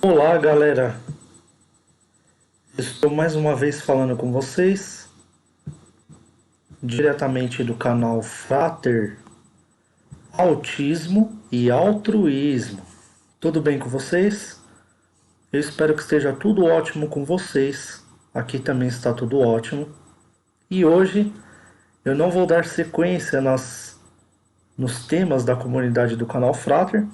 Olá, galera. Estou mais uma vez falando com vocês, diretamente do canal Frater Autismo e Altruísmo. Tudo bem com vocês? Eu espero que esteja tudo ótimo com vocês. Aqui também está tudo ótimo. E hoje eu não vou dar sequência nos temas da comunidade do canal Frater,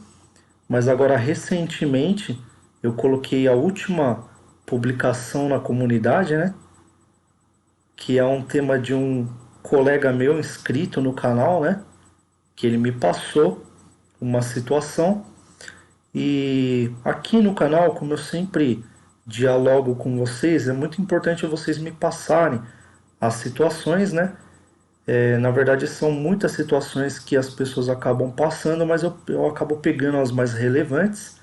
mas agora recentemente eu coloquei a última publicação na comunidade, né? Que é um tema de um colega meu inscrito no canal, né? Que ele me passou uma situação. E aqui no canal, como eu sempre dialogo com vocês, é muito importante vocês me passarem as situações, né? Na verdade, são muitas situações que as pessoas acabam passando, mas eu acabo pegando as mais relevantes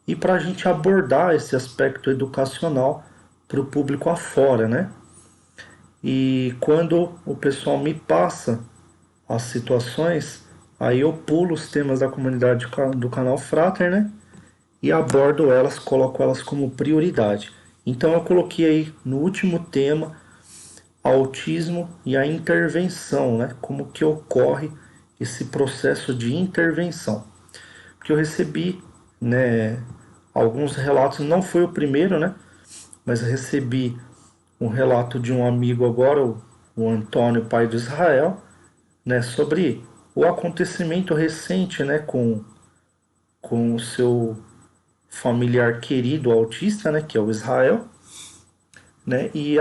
e para a gente abordar esse aspecto educacional para o público afora, né? E quando o pessoal me passa as situações, aí eu pulo os temas da comunidade do canal Frater, né? E abordo elas, coloco elas como prioridade. Então eu coloquei aí no último tema autismo e a intervenção, né? Como que ocorre esse processo de intervenção. Porque eu recebi, né, alguns relatos, não foi o primeiro, né? Mas recebi um relato de um amigo agora, o Antônio, pai de Israel, né, sobre o acontecimento recente, né, com o seu familiar querido autista, né, que é o Israel, né, e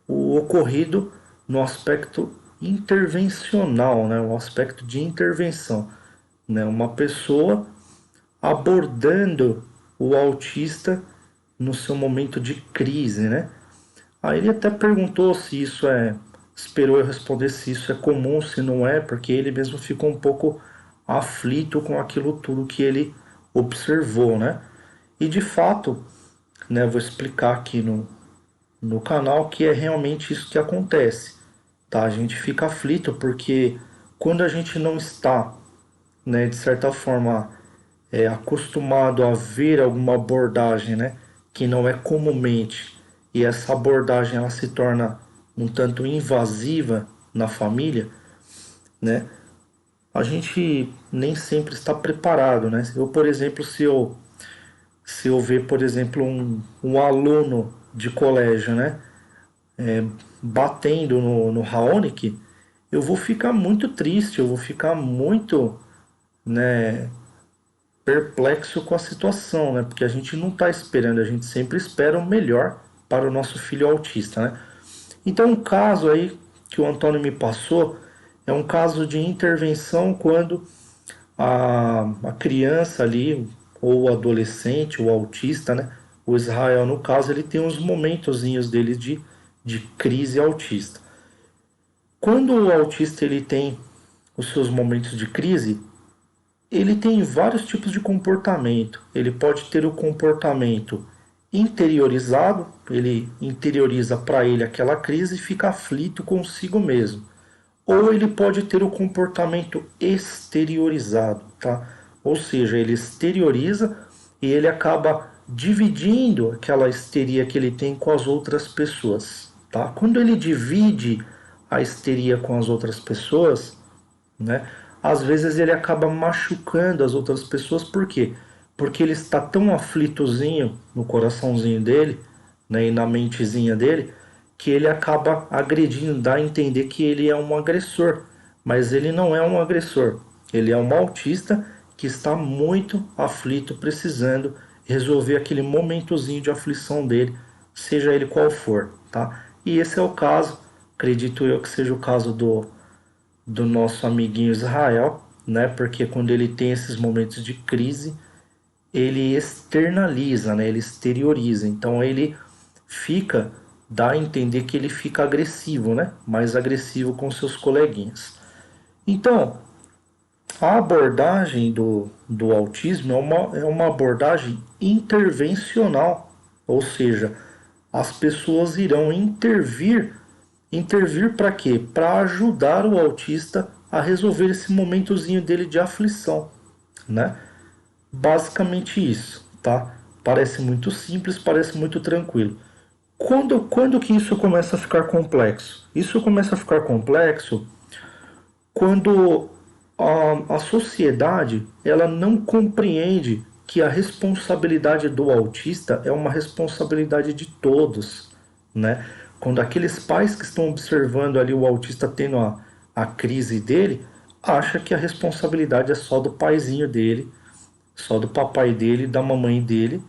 o ocorrido no aspecto intervencional, né, o aspecto de intervenção, né, uma pessoa abordando o autista no seu momento de crise, né? Aí ele até perguntou se isso esperou eu responder se isso é comum, se não é, porque ele mesmo ficou um pouco aflito com aquilo tudo que ele observou, né? E de fato, né, vou explicar aqui no canal que é realmente isso que acontece, tá? A gente fica aflito porque quando a gente não está, né, de certa forma, acostumado a ver alguma abordagem, né, que não é comumente, e essa abordagem ela se torna um tanto invasiva na família, né, a gente nem sempre está preparado, né? Eu, por exemplo, se eu ver, por exemplo, um aluno de colégio, né, batendo no Raonic, eu vou ficar muito triste, eu vou ficar muito, né, perplexo com a situação, né? Porque a gente não está esperando, a gente sempre espera o melhor para o nosso filho autista, né? Então, um caso aí que o Antônio me passou é um caso de intervenção quando a criança ali, ou o adolescente, o autista, né? O Israel, no caso, ele tem uns momentozinhos dele de crise autista. Quando o autista ele tem os seus momentos de crise, ele tem vários tipos de comportamento. Ele pode ter o comportamento interiorizado, ele interioriza para ele aquela crise e fica aflito consigo mesmo. Ou ele pode ter o comportamento exteriorizado, tá? Ou seja, ele exterioriza e ele acaba dividindo aquela histeria que ele tem com as outras pessoas, tá? Quando ele divide a histeria com as outras pessoas, né? Às vezes ele acaba machucando as outras pessoas, por quê? Porque ele está tão aflitozinho no coraçãozinho dele, né, e na mentezinha dele, que ele acaba agredindo, dá a entender que ele é um agressor, mas ele não é um agressor, ele é um autista que está muito aflito, precisando resolver aquele momentozinho de aflição dele, seja ele qual for, tá? E esse é o caso, acredito eu que seja o caso do nosso amiguinho Israel, né? Porque quando ele tem esses momentos de crise, ele externaliza, né? Ele exterioriza. Então ele fica, dá a entender que ele fica agressivo, né? Mais agressivo com seus coleguinhas. Então, a abordagem do autismo é uma abordagem intervencional, ou seja, as pessoas irão intervir. Intervir para quê? Para ajudar o autista a resolver esse momentozinho dele de aflição, né? Basicamente isso, tá? Parece muito simples, parece muito tranquilo. Quando que isso começa a ficar complexo? Isso começa a ficar complexo quando a sociedade ela não compreende que a responsabilidade do autista é uma responsabilidade de todos, né? Quando aqueles pais que estão observando ali o autista tendo a crise dele, acha que a responsabilidade é só do paizinho dele, só do papai dele, da mamãe dele,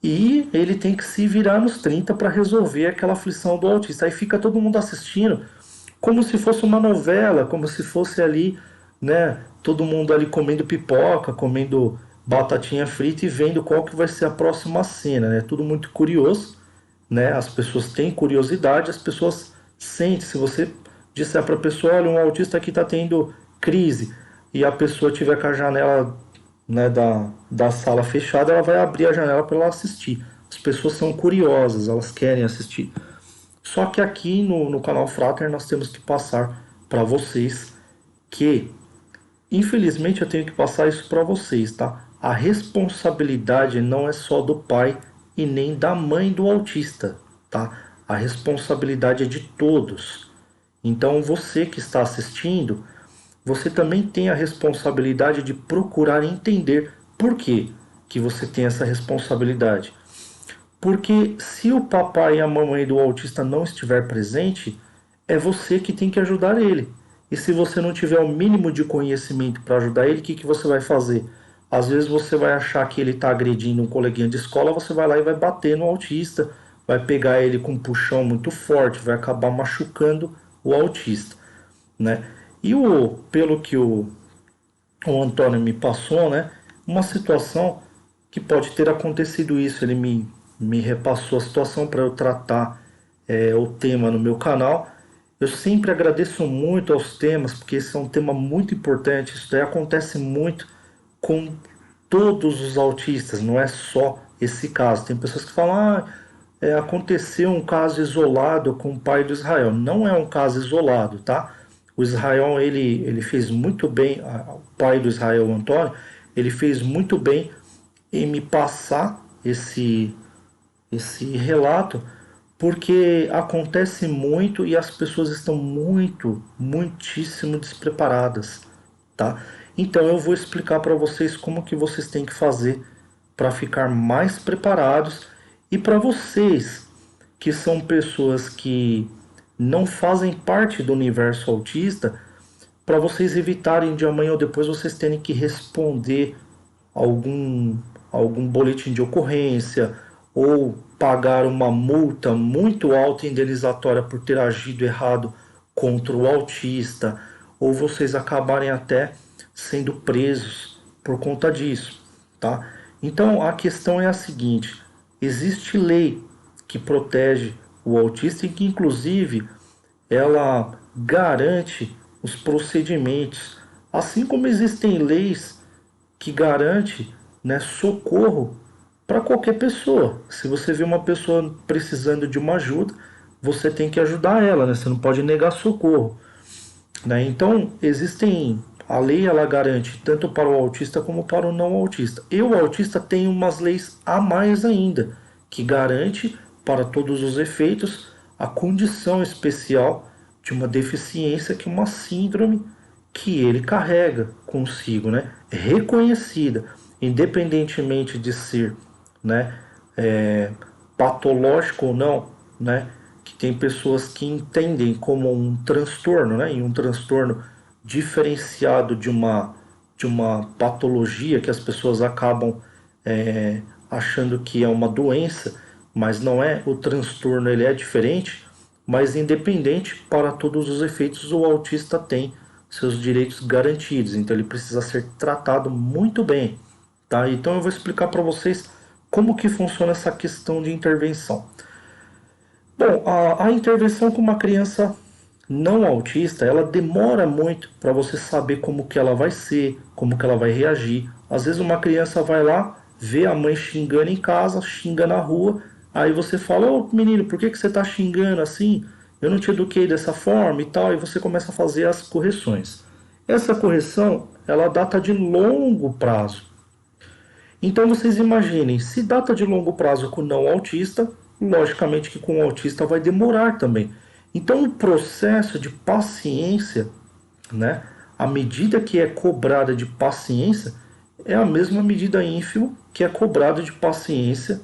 e ele tem que se virar nos 30 para resolver aquela aflição do autista. Aí fica todo mundo assistindo como se fosse uma novela, como se fosse ali, né, todo mundo ali comendo pipoca, comendo batatinha frita e vendo qual que vai ser a próxima cena, né? Tudo muito curioso, né? As pessoas têm curiosidade, as pessoas sentem. Se você disser para a pessoa, olha, um autista aqui está tendo crise, e a pessoa tiver com a janela, né, da sala fechada, ela vai abrir a janela para ela assistir. As pessoas são curiosas, elas querem assistir. Só que aqui no canal Frater nós temos que passar para vocês que, infelizmente, eu tenho que passar isso para vocês, tá? A responsabilidade não é só do pai e nem da mãe do autista, tá? A responsabilidade é de todos. Então, você que está assistindo, você também tem a responsabilidade de procurar entender por que você tem essa responsabilidade. Porque se o papai e a mamãe do autista não estiver presente, é você que tem que ajudar ele. E se você não tiver o mínimo de conhecimento para ajudar ele, o que você vai fazer? Às vezes você vai achar que ele está agredindo um coleguinha de escola, você vai lá e vai bater no autista, vai pegar ele com um puxão muito forte, vai acabar machucando o autista, né? E pelo que o Antônio me passou, né? Uma situação que pode ter acontecido isso. Ele me repassou a situação para eu tratar o tema no meu canal. Eu sempre agradeço muito aos temas, porque esse é um tema muito importante. Isso daí acontece muito com todos os autistas, não é só esse caso. Tem pessoas que falam, aconteceu um caso isolado com o pai do Israel. Não é um caso isolado, tá? O Israel, ele fez muito bem, o pai do Israel, o Antônio, ele fez muito bem em me passar esse relato, porque acontece muito e as pessoas estão muitíssimo despreparadas, tá? Então eu vou explicar para vocês como que vocês têm que fazer para ficar mais preparados, e para vocês que são pessoas que não fazem parte do universo autista, para vocês evitarem de amanhã ou depois vocês terem que responder algum, algum boletim de ocorrência ou pagar uma multa muito alta indenizatória por ter agido errado contra o autista, ou vocês acabarem até sendo presos por conta disso, tá? Então a questão é a seguinte: existe lei que protege o autista e que inclusive ela garante os procedimentos, assim como existem leis que garante, né, socorro para qualquer pessoa. Se você vê uma pessoa precisando de uma ajuda, você tem que ajudar ela, né? Você não pode negar socorro, né? Então, existem, a lei ela garante tanto para o autista como para o não autista. E o autista tem umas leis a mais ainda, que garante para todos os efeitos a condição especial de uma deficiência, que é uma síndrome que ele carrega consigo, né? Reconhecida, independentemente de ser, né, patológico ou não, né? Que tem pessoas que entendem como um transtorno, né? E um transtorno diferenciado de uma patologia que as pessoas acabam achando que é uma doença, mas não é. O transtorno ele é diferente, mas independente, para todos os efeitos, o autista tem seus direitos garantidos, então ele precisa ser tratado muito bem, tá? Então eu vou explicar para vocês como que funciona essa questão de intervenção. Bom, a intervenção com uma criança não autista, ela demora muito para você saber como que ela vai ser, como que ela vai reagir. Às vezes uma criança vai lá, vê a mãe xingando em casa, xinga na rua, aí você fala, ô menino, por que você está xingando assim? Eu não te eduquei dessa forma e tal, e você começa a fazer as correções. Essa correção, ela data de longo prazo. Então vocês imaginem, se data de longo prazo com não autista, logicamente que com o autista vai demorar também. Então o processo de paciência, né, a medida que é cobrada de paciência é a mesma medida ínfima que é cobrada de paciência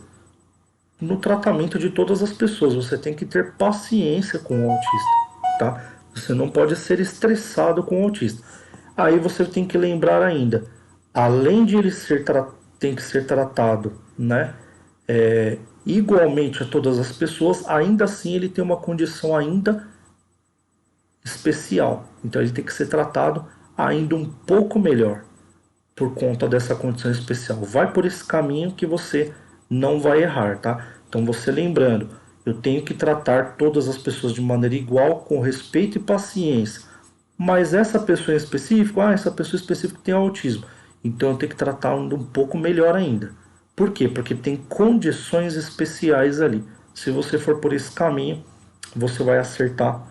no tratamento de todas as pessoas. Você tem que ter paciência com o autista, tá? Você não pode ser estressado com o autista. Aí você tem que lembrar ainda, além de ele tem que ser tratado, né, igualmente a todas as pessoas, ainda assim ele tem uma condição ainda especial. Então ele tem que ser tratado ainda um pouco melhor por conta dessa condição especial. Vai por esse caminho que você não vai errar, tá? Então você lembrando, eu tenho que tratar todas as pessoas de maneira igual, com respeito e paciência. Mas essa pessoa em específico, essa pessoa específica tem autismo. Então eu tenho que tratar um pouco melhor ainda. Por quê? Porque tem condições especiais ali. Se você for por esse caminho, você vai acertar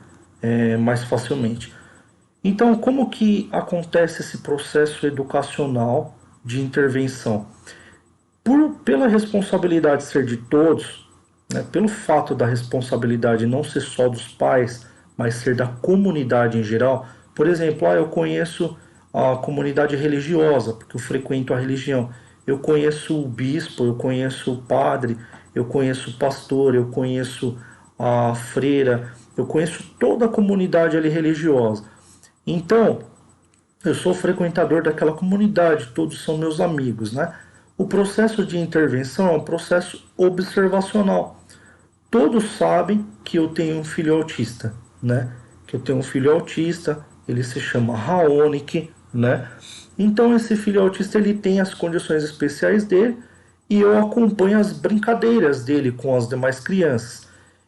mais facilmente. Então, como que acontece esse processo educacional de intervenção? Pela responsabilidade ser de todos, né, pelo fato da responsabilidade não ser só dos pais, mas ser da comunidade em geral. Por exemplo, eu conheço a comunidade religiosa, porque eu frequento a religião. Eu conheço o bispo, eu conheço o padre, eu conheço o pastor, eu conheço a freira, eu conheço toda a comunidade ali religiosa. Então, eu sou frequentador daquela comunidade, todos são meus amigos, né? O processo de intervenção é um processo observacional. Todos sabem que eu tenho um filho autista, né? Que eu tenho um filho autista, ele se chama Raonic, né? Então esse filho autista ele tem as condições especiais dele e eu acompanho as brincadeiras dele com as demais crianças.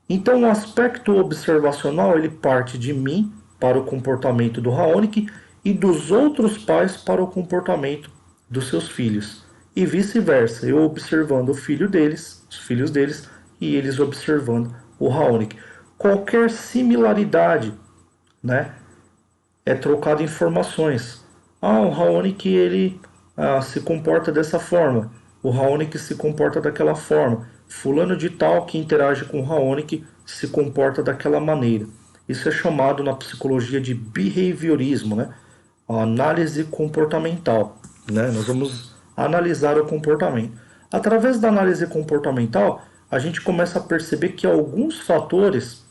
Então o aspecto observacional ele parte de mim para o comportamento do Raonic e dos outros pais para o comportamento dos seus filhos. E vice-versa, eu observando o filho deles, os filhos deles, e eles observando o Raonic. Qualquer similaridade, né, é trocado informações. O Raonic ele se comporta dessa forma, o Raonic se comporta daquela forma, fulano de tal que interage com o Raonic se comporta daquela maneira. Isso é chamado na psicologia de behaviorismo, né? A análise comportamental, né? Nós vamos analisar o comportamento. Através da análise comportamental, a gente começa a perceber que alguns fatores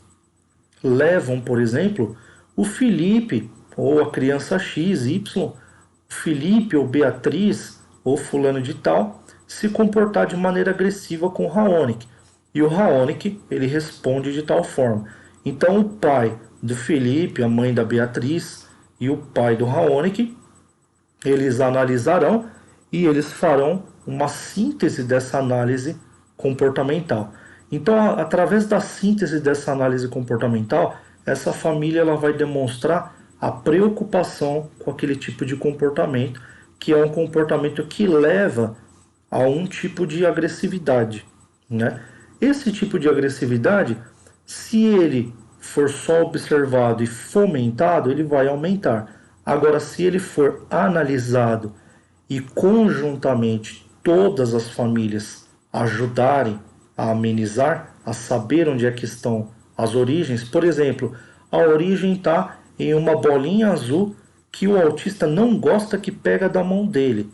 levam, por exemplo, o Felipe ou a criança X, Y, Felipe ou Beatriz ou fulano de tal, se comportar de maneira agressiva com o Raonic. E o Raonic, ele responde de tal forma. Então o pai do Felipe, a mãe da Beatriz e o pai do Raonic, eles analisarão e eles farão uma síntese dessa análise comportamental. Então, através da síntese dessa análise comportamental, essa família ela vai demonstrar a preocupação com aquele tipo de comportamento, que é um comportamento que leva a um tipo de agressividade, né? Esse tipo de agressividade, se ele for só observado e fomentado, ele vai aumentar. Agora, se ele for analisado e conjuntamente todas as famílias ajudarem a amenizar, a saber onde é que estão as origens, por exemplo, a origem está em uma bolinha azul que o autista não gosta que pega da mão dele.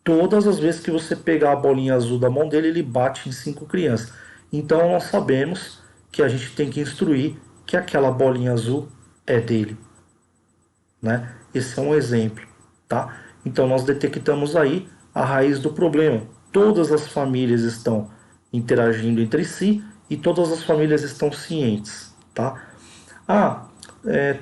Todas as vezes que você pegar a bolinha azul da mão dele, ele bate em 5 crianças. Então nós sabemos que a gente tem que instruir que aquela bolinha azul é dele, né? Esse é um exemplo, tá? Então nós detectamos aí a raiz do problema. Todas as famílias estão interagindo entre si e todas as famílias estão cientes, tá?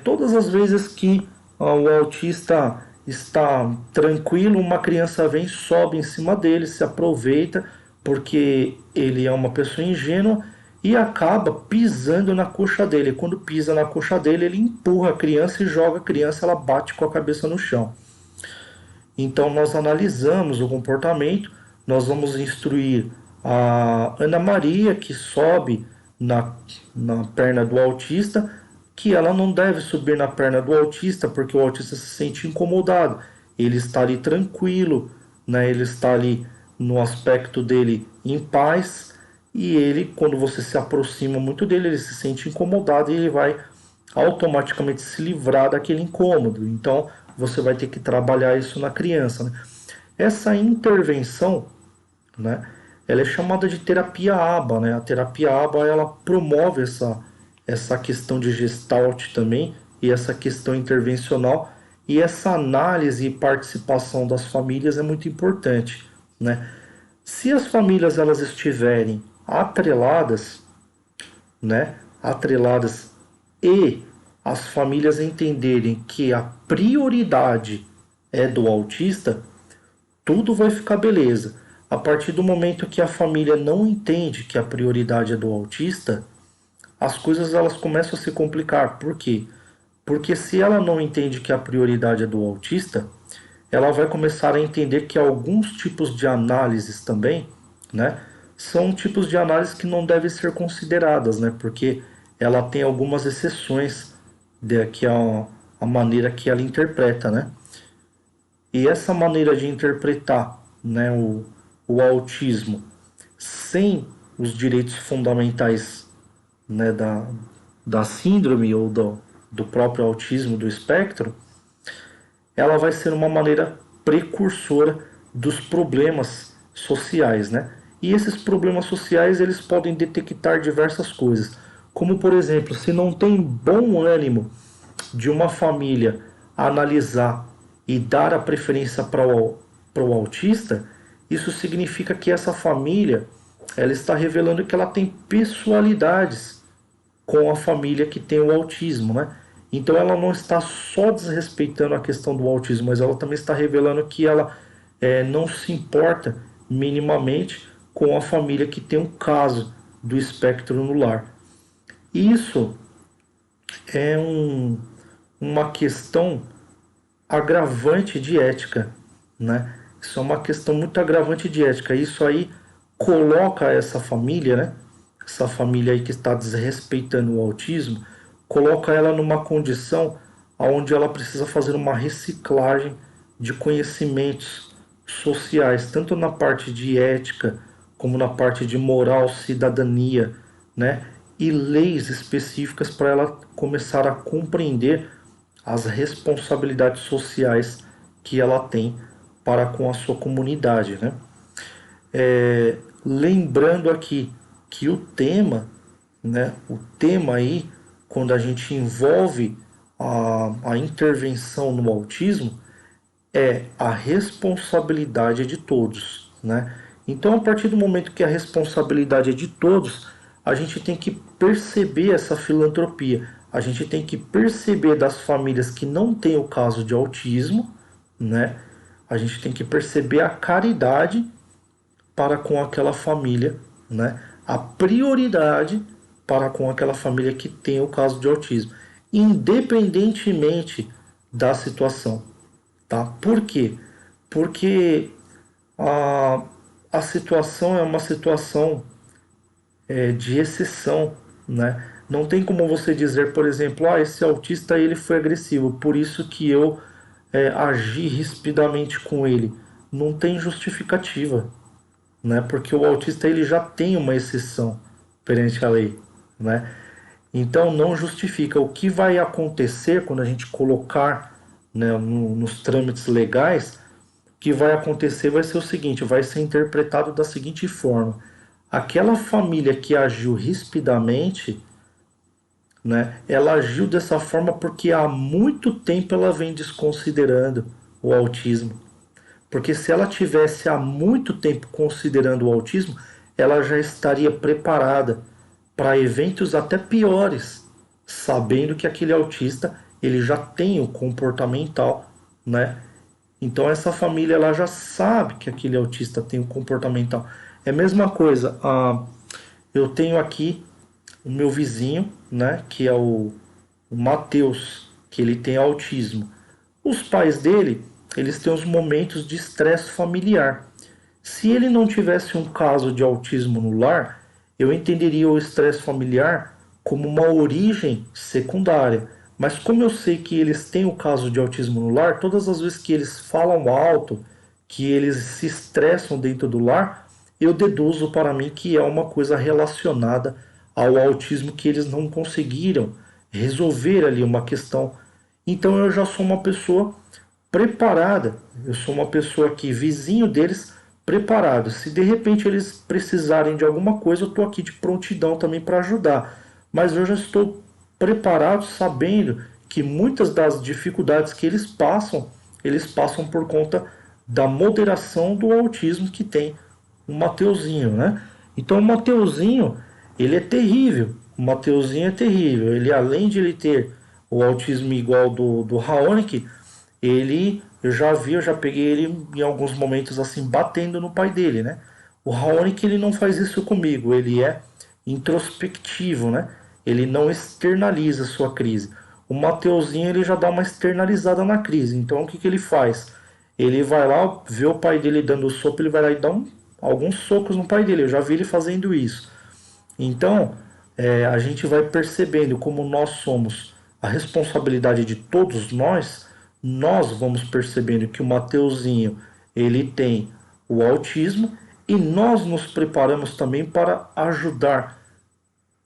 Todas as vezes que o autista está tranquilo, uma criança vem, sobe em cima dele, se aproveita, porque ele é uma pessoa ingênua e acaba pisando na coxa dele. Quando pisa na coxa dele, ele empurra a criança e joga a criança, ela bate com a cabeça no chão. Então nós analisamos o comportamento, nós vamos instruir a Ana Maria, que sobe na perna do autista, que ela não deve subir na perna do autista, porque o autista se sente incomodado. Ele está ali tranquilo, né? Ele está ali no aspecto dele em paz, e ele, quando você se aproxima muito dele, ele se sente incomodado e ele vai automaticamente se livrar daquele incômodo. Então, você vai ter que trabalhar isso na criança, né? Essa intervenção, né, ela é chamada de terapia ABA, né? A terapia ABA, ela promove essa questão de gestalt também, e essa questão intervencional, e essa análise e participação das famílias é muito importante, né? Se as famílias elas estiverem atreladas, né, atreladas, e as famílias entenderem que a prioridade é do autista, tudo vai ficar beleza. A partir do momento que a família não entende que a prioridade é do autista, as coisas elas começam a se complicar. Por quê? Porque se ela não entende que a prioridade é do autista, ela vai começar a entender que alguns tipos de análises também, né, são tipos de análise que não devem ser consideradas, né, porque ela tem algumas exceções de que a maneira que ela interpreta, né? E essa maneira de interpretar, né, o autismo sem os direitos fundamentais, né, da síndrome ou do próprio autismo do espectro, ela vai ser uma maneira precursora dos problemas sociais, né? E esses problemas sociais eles podem detectar diversas coisas, como por exemplo, se não tem bom ânimo de uma família analisar e dar a preferência para o autista, isso significa que essa família ela está revelando que ela tem pessoalidades com a família que tem o autismo, né? Então ela não está só desrespeitando a questão do autismo, mas ela também está revelando que ela não se importa minimamente com a família que tem um caso do espectro no lar. Isso é uma questão agravante de ética, né? Isso é uma questão muito agravante de ética. Isso aí coloca essa família, né? Essa família aí que está desrespeitando o autismo, coloca ela numa condição onde ela precisa fazer uma reciclagem de conhecimentos sociais, tanto na parte de ética como na parte de moral, cidadania, né? E leis específicas para ela começar a compreender as responsabilidades sociais que ela tem para com a sua comunidade, né? Lembrando aqui que o tema, né, o tema aí, quando a gente envolve a intervenção no autismo, é a responsabilidade de todos, né? Então, a partir do momento que a responsabilidade é de todos, a gente tem que perceber essa filantropia. A gente tem que perceber das famílias que não têm o caso de autismo, né? A gente tem que perceber a caridade para com aquela família, né? A prioridade para com aquela família que tem o caso de autismo, independentemente da situação, tá? Por quê? Porque a, a situação é uma situação de exceção, né? Não tem como você dizer, por exemplo, esse autista ele foi agressivo, por isso que eu agi rispidamente com ele. Não tem justificativa, né? Porque o autista ele já tem uma exceção perante a lei, né? Então não justifica. O que vai acontecer quando a gente colocar, né, nos trâmites legais, o que vai acontecer vai ser o seguinte, vai ser interpretado da seguinte forma: aquela família que agiu rispidamente, né, ela agiu dessa forma porque há muito tempo ela vem desconsiderando o autismo. Porque se ela tivesse há muito tempo considerando o autismo, ela já estaria preparada para eventos até piores, sabendo que aquele autista ele já tem o comportamental, né? Então essa família ela já sabe que aquele autista tem o comportamental. É a mesma coisa. Eu tenho aqui o meu vizinho, né? Que é o Matheus, que ele tem autismo. Os pais dele, eles têm os momentos de estresse familiar. Se ele não tivesse um caso de autismo no lar, eu entenderia o estresse familiar como uma origem secundária. Mas como eu sei que eles têm o caso de autismo no lar, todas as vezes que eles falam alto, que eles se estressam dentro do lar, eu deduzo para mim que é uma coisa relacionada ao autismo, que eles não conseguiram resolver ali uma questão. Então eu já sou uma pessoa preparada, eu sou uma pessoa que vizinho deles preparado. Se de repente eles precisarem de alguma coisa, eu estou aqui de prontidão também para ajudar. Mas eu já estou preparado, sabendo que muitas das dificuldades que eles passam por conta da moderação do autismo que tem o Mateuzinho, né? Então o Mateuzinho, ele é terrível. O Mateuzinho é terrível. Ele, além de ele ter o autismo igual do Raonic, eu já vi, eu já peguei ele em alguns momentos assim, batendo no pai dele, né? O Raonic, ele não faz isso comigo, ele é introspectivo, né? Ele não externaliza a sua crise. O Mateuzinho, ele já dá uma externalizada na crise. Então o que ele faz? Ele vai lá, vê o pai dele dando sopa, ele vai lá e dá alguns socos no pai dele. Eu já vi ele fazendo isso. Então, a gente vai percebendo como nós somos a responsabilidade de todos nós vamos percebendo que o Mateuzinho, ele tem o autismo, e nós nos preparamos também para ajudar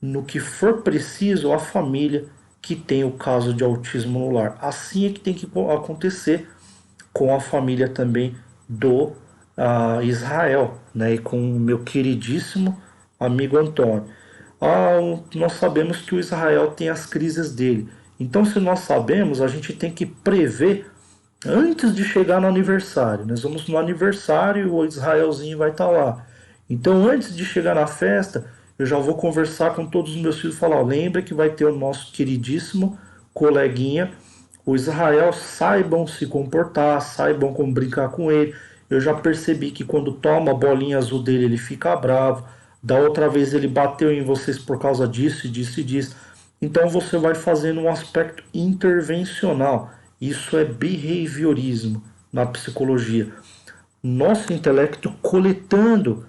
no que for preciso a família que tem o caso de autismo no lar. Assim é que tem que acontecer com a família também do Israel, né, e com o meu queridíssimo amigo Antônio. Nós sabemos que o Israel tem as crises dele. Então, se nós sabemos, a gente tem que prever antes de chegar no aniversário. Nós vamos no aniversário e o Israelzinho vai estar lá. Então, antes de chegar na festa, eu já vou conversar com todos os meus filhos e falar: ó, lembra que vai ter o nosso queridíssimo coleguinha, o Israel, saibam se comportar, saibam como brincar com ele. Eu já percebi que quando toma a bolinha azul dele, ele fica bravo. Da outra vez ele bateu em vocês por causa disso, disso e disso. Então você vai fazendo um aspecto intervencional. Isso é behaviorismo na psicologia. Nosso intelecto coletando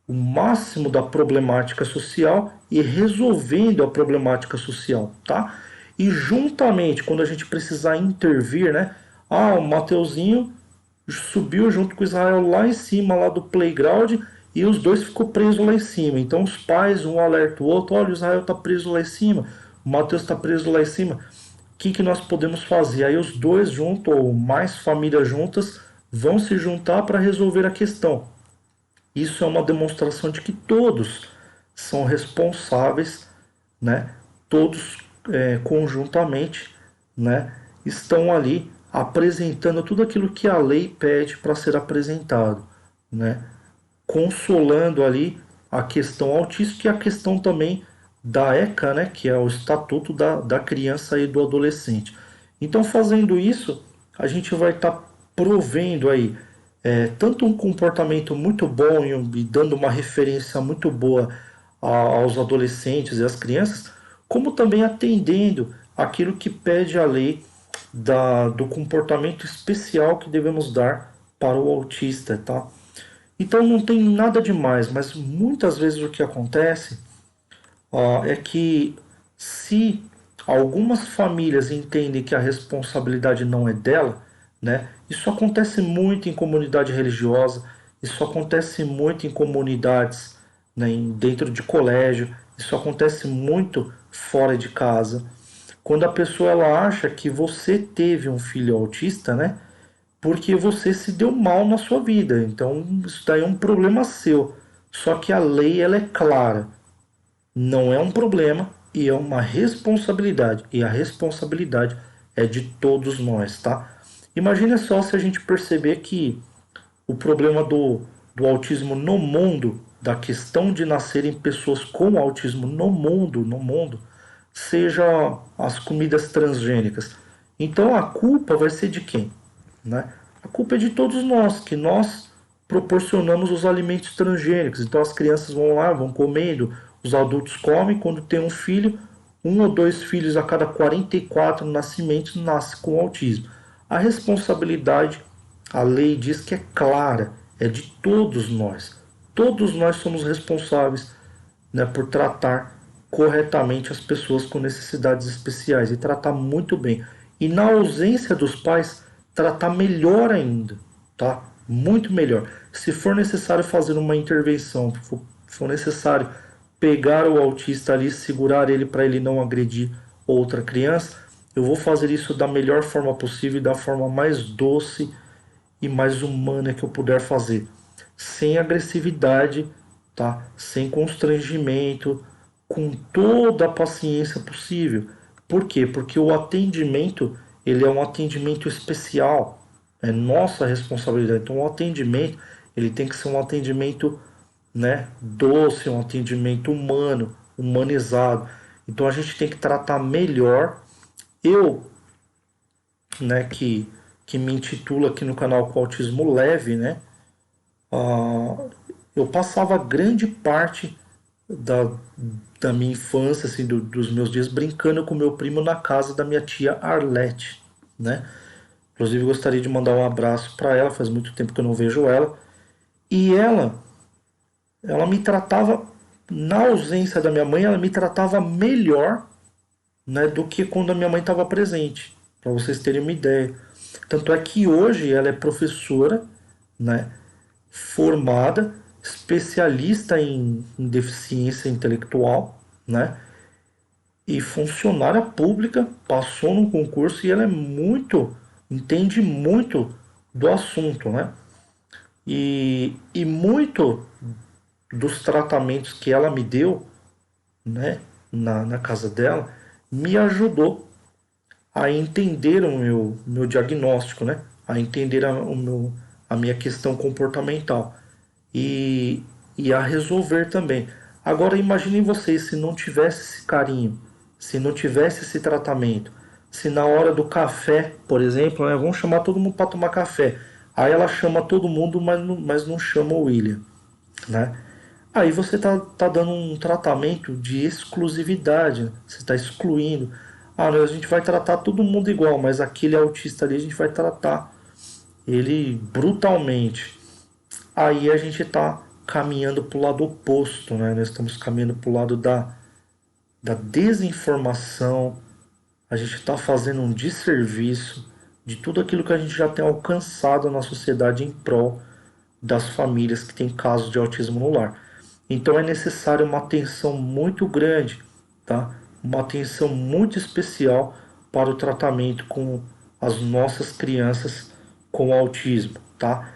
o máximo da problemática social e resolvendo a problemática social, tá? E juntamente, quando a gente precisar intervir, né? O Mateuzinho subiu junto com o Israel lá em cima, lá do playground, e os dois ficou presos lá em cima. Então os pais, um alerta o outro: olha, o Israel está preso lá em cima, o Mateus está preso lá em cima. O que nós podemos fazer? Aí os dois juntos, ou mais famílias juntas, vão se juntar para resolver a questão. Isso é uma demonstração de que todos são responsáveis, né? Todos conjuntamente, né? Estão ali apresentando tudo aquilo que a lei pede para ser apresentado, né? Consolando ali a questão autística e a questão também da ECA, né? Que é o Estatuto da Criança e do Adolescente. Então, fazendo isso, a gente vai estar provendo aí tanto um comportamento muito bom e dando uma referência muito boa aos adolescentes e às crianças, como também atendendo aquilo que pede a lei do comportamento especial que devemos dar para o autista, tá? Então não tem nada demais, mas muitas vezes o que acontece é que, se algumas famílias entendem que a responsabilidade não é dela, né? Isso acontece muito em comunidade religiosa, isso acontece muito em comunidades, né, dentro de colégio, isso acontece muito fora de casa. Quando a pessoa ela acha que você teve um filho autista, né? Porque você se deu mal na sua vida. Então isso daí é um problema seu. Só que a lei ela é clara. Não é um problema e é uma responsabilidade. E a responsabilidade é de todos nós, tá? Imagina só se a gente perceber que o problema do autismo no mundo, da questão de nascerem pessoas com autismo no mundo, seja as comidas transgênicas. Então a culpa vai ser de quem? Né? A culpa é de todos nós, que nós proporcionamos os alimentos transgênicos. Então as crianças vão lá, vão comendo, os adultos comem. Quando tem um filho, um ou dois filhos a cada 44 nascimentos nasce com autismo. A responsabilidade, a lei diz que é clara, é de todos nós. Todos nós somos responsáveis, né, por tratar corretamente as pessoas com necessidades especiais e tratar muito bem. E na ausência dos pais, tratar melhor ainda, tá? muito melhor. Se for necessário fazer uma intervenção, for necessário pegar o autista ali, segurar ele para ele não agredir outra criança, eu vou fazer isso da melhor forma possível e da forma mais doce e mais humana que eu puder fazer, sem agressividade, tá? Sem constrangimento, com toda a paciência possível. Por quê? Porque o atendimento, ele é um atendimento especial, é nossa responsabilidade. Então o atendimento, ele tem que ser um atendimento, né, doce, um atendimento humano, humanizado. Então a gente tem que tratar melhor. Eu, né, que me intitula aqui no canal com Autismo Leve, né? Eu passava grande parte da, da minha infância, assim, dos meus dias, brincando com meu primo na casa da minha tia Arlete, né? Inclusive gostaria de mandar um abraço para ela, faz muito tempo que eu não vejo ela. E ela me tratava, na ausência da minha mãe, ela me tratava melhor, né, do que quando a minha mãe estava presente, para vocês terem uma ideia. Tanto é que hoje ela é professora, né, formada, especialista em deficiência intelectual, né, e funcionária pública, passou num concurso e ela é muito, entende muito do assunto, né? E muito dos tratamentos que ela me deu, né, na casa dela, me ajudou a entender o meu diagnóstico, né? A entender a minha questão comportamental e, e a resolver também. Agora imaginem vocês se não tivesse esse carinho, se não tivesse esse tratamento, se na hora do café, por exemplo, né, vamos chamar todo mundo para tomar café. Aí ela chama todo mundo, mas não chama o William, né? Aí você tá dando um tratamento de exclusividade, né? Você está excluindo. Ah, a gente vai tratar todo mundo igual, mas aquele autista ali a gente vai tratar ele brutalmente. Aí a gente está caminhando para o lado oposto, né? Nós estamos caminhando para o lado da desinformação, a gente está fazendo um desserviço de tudo aquilo que a gente já tem alcançado na sociedade em prol das famílias que têm casos de autismo no lar. Então é necessário uma atenção muito grande, tá? Uma atenção muito especial para o tratamento com as nossas crianças com autismo, tá?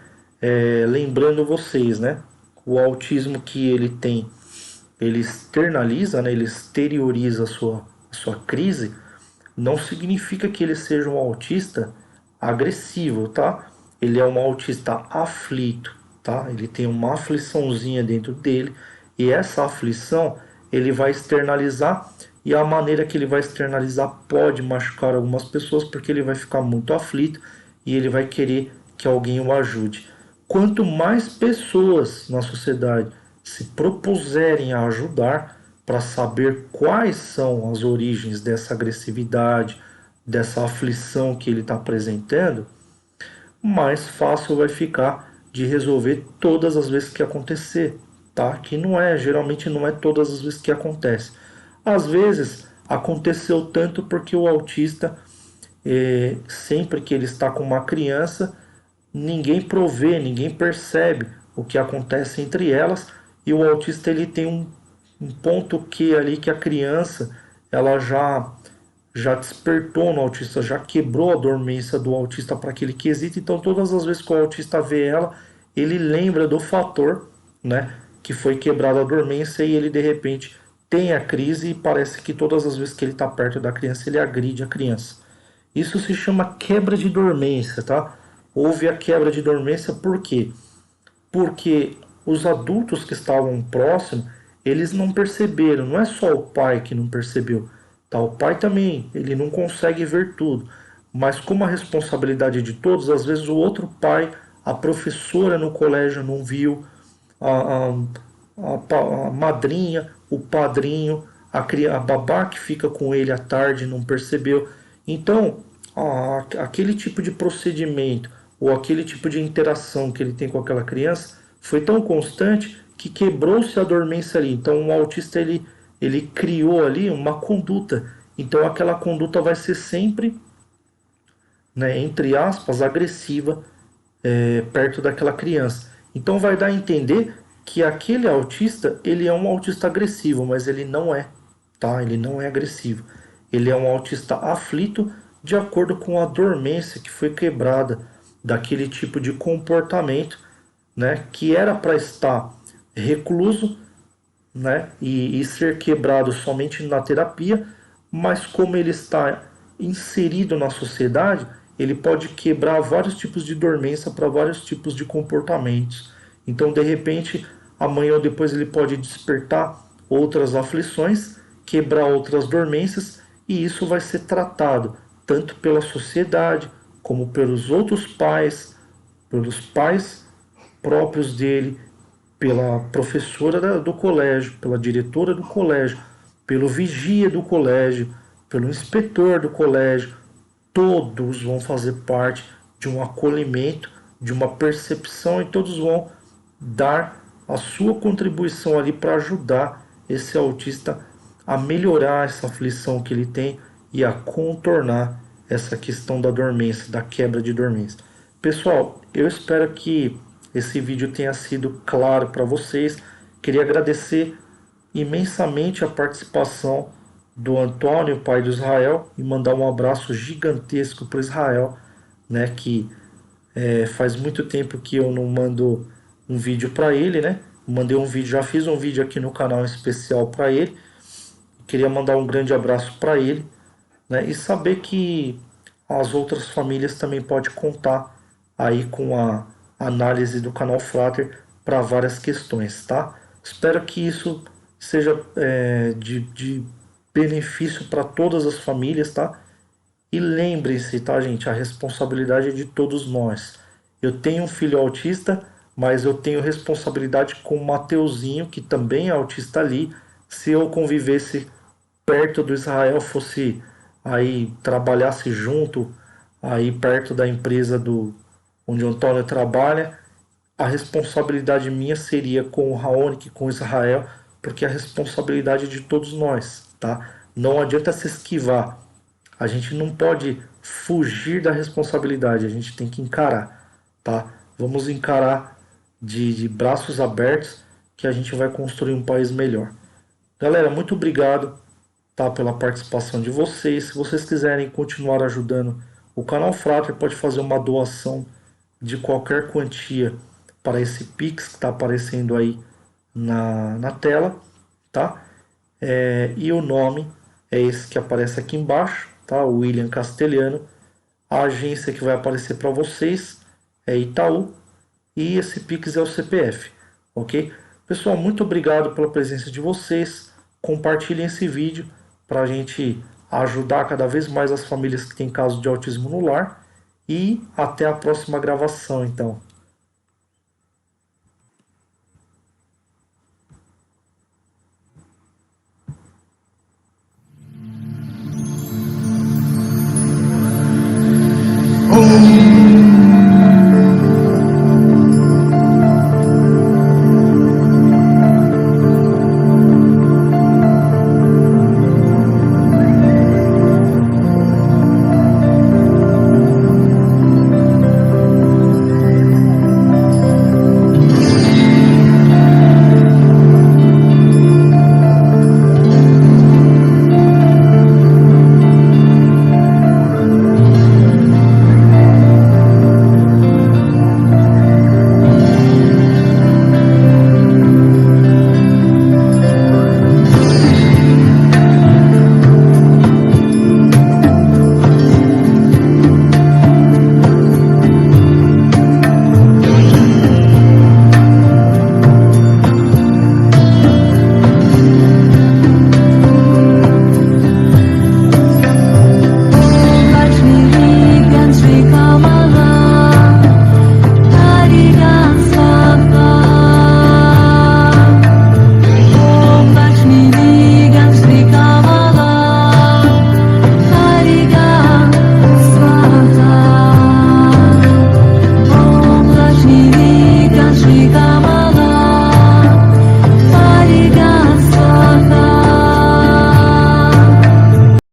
Lembrando vocês, né? O autismo que ele tem, ele externaliza, né? Ele exterioriza a sua crise, não significa que ele seja um autista agressivo, tá? Ele é um autista aflito, tá? Ele tem uma afliçãozinha dentro dele e essa aflição ele vai externalizar e a maneira que ele vai externalizar pode machucar algumas pessoas porque ele vai ficar muito aflito e ele vai querer que alguém o ajude. Quanto mais pessoas na sociedade se propuserem a ajudar para saber quais são as origens dessa agressividade, dessa aflição que ele está apresentando, mais fácil vai ficar de resolver todas as vezes que acontecer, tá? Que não é, geralmente não é todas as vezes que acontece. Às vezes aconteceu tanto porque o autista, sempre que ele está com uma criança, ninguém provê, ninguém percebe o que acontece entre elas e o autista ele tem um ponto que ali que a criança ela já despertou no autista, já quebrou a dormência do autista para aquele quesito. Então, todas as vezes que o autista vê ela, ele lembra do fator, né, que foi quebrada a dormência e ele de repente tem a crise e parece que todas as vezes que ele está perto da criança, ele agride a criança. Isso se chama quebra de dormência, tá? Houve a quebra de dormência por quê? Porque os adultos que estavam próximos, eles não perceberam, não é só o pai que não percebeu, tá? O pai também, ele não consegue ver tudo, mas como a responsabilidade é de todos, às vezes o outro pai, a professora no colégio não viu, a, a madrinha, o padrinho, a babá que fica com ele à tarde não percebeu. Então, aquele tipo de procedimento ou aquele tipo de interação que ele tem com aquela criança foi tão constante que quebrou-se a dormência ali. Então, o autista ele criou ali uma conduta. Então, aquela conduta vai ser sempre, né, entre aspas, agressiva, perto daquela criança. Então vai dar a entender que aquele autista, ele é um autista agressivo, mas ele não é, tá? Ele não é agressivo. Ele é um autista aflito de acordo com a dormência que foi quebrada daquele tipo de comportamento, né, que era para estar recluso, né, e ser quebrado somente na terapia, mas como ele está inserido na sociedade, ele pode quebrar vários tipos de dormência para vários tipos de comportamentos. Então, de repente, amanhã ou depois ele pode despertar outras aflições, quebrar outras dormências, e isso vai ser tratado tanto pela sociedade como pelos pais próprios dele, pela professora do colégio, pela diretora do colégio, pelo vigia do colégio, pelo inspetor do colégio. Todos vão fazer parte de um acolhimento, de uma percepção, e todos vão dar a sua contribuição ali para ajudar esse autista a melhorar essa aflição que ele tem e a contornar essa questão da dormência, da quebra de dormência. Pessoal, eu espero que esse vídeo tenha sido claro para vocês. Queria agradecer imensamente a participação do Antônio, pai do Israel, e mandar um abraço gigantesco para Israel, né, que faz muito tempo que eu não mando um vídeo para ele, né? Mandei um vídeo, já fiz um vídeo aqui no canal especial para ele. Queria mandar um grande abraço para ele, né? E saber que as outras famílias também podem contar aí com a análise do canal Flatter para várias questões, tá? Espero que isso seja de benefício para todas as famílias, tá? E lembrem-se, tá, gente? A responsabilidade é de todos nós. Eu tenho um filho autista, mas eu tenho responsabilidade com o Mateuzinho, que também é autista ali. Se eu convivesse perto do Israel, fosse aí trabalhasse junto, aí perto da empresa do onde o Antônio trabalha, a responsabilidade minha seria com o Raonic, com o Israel, porque a responsabilidade é de todos nós, tá? Não adianta se esquivar. A gente não pode fugir da responsabilidade, a gente tem que encarar, tá? Vamos encarar de braços abertos que a gente vai construir um país melhor. Galera, muito obrigado, tá, pela participação de vocês. Se vocês quiserem continuar ajudando o canal Frater, pode fazer uma doação de qualquer quantia para esse Pix que está aparecendo aí na tela, tá? E o nome é esse que aparece aqui embaixo, tá? William Castelhano. A agência que vai aparecer para vocês é Itaú e esse Pix é o CPF, ok? Pessoal, muito obrigado pela presença de vocês. Compartilhem esse vídeo para a gente ajudar cada vez mais as famílias que têm casos de autismo no lar. E até a próxima gravação, então.